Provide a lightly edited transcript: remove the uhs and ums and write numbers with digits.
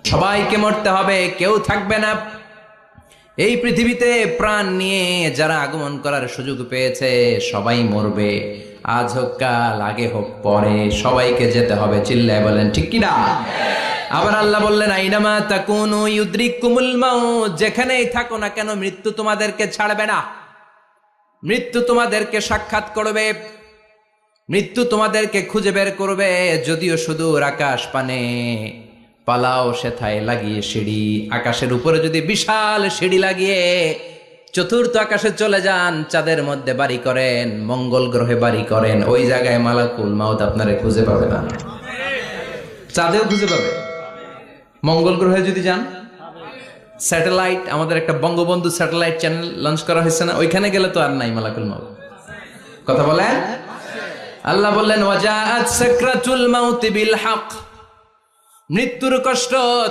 সবাইকে মরতে হবে, কেউ থাকবে না। এই পৃথিবীতে প্রাণ নিয়ে যারা আগমন করার সুযোগ পেয়েছে সবাই মরবে, আজ হোক কাল, আগে হোক পরে, সবাইকে যেতে হবে। চিল্লায় বলেন ঠিক কিনা? আবার আল্লাহ বললেন আইনামা তাকুনু ইউদরিকুমুল মাউত, যেখানেই থাকো না কেন মৃত্যু তোমাদেরকে ছাড়বে না। মৃত্যু তোমাদেরকে সাক্ষাৎ করবে, মৃত্যু তোমাদেরকে খুঁজে বের করবে। যদিও সুদূর আকাশ পানে পালাও সেথায় লাগিয়ে সিঁড়ি, আকাশের উপরে যদি বিশাল সিঁড়ি লাগিয়ে চতুর্থ আকাশে চলে যান, চাঁদের মধ্যে বাড়ি করেন, মঙ্গল গ্রহে বাড়ি করেন, ওই জায়গায় মালাকুল মাউত আপনারে খুঁজে পাবে না। চাঁদেও খুঁজে পাবে, মঙ্গল গ্রহে যদি যান, স্যাটেলাইট, আমাদের একটা বঙ্গবন্ধু স্যাটেলাইট চ্যানেল লঞ্চ করা হয়েছে না, ওইখানে গেলে তো আর নাই মালাকুল মাউত। কথা বলেন। আল্লাহ বললেন ওয়াজাআত সাকরাতুল মাউতি বিল হক, মৃত্যুর কষ্ট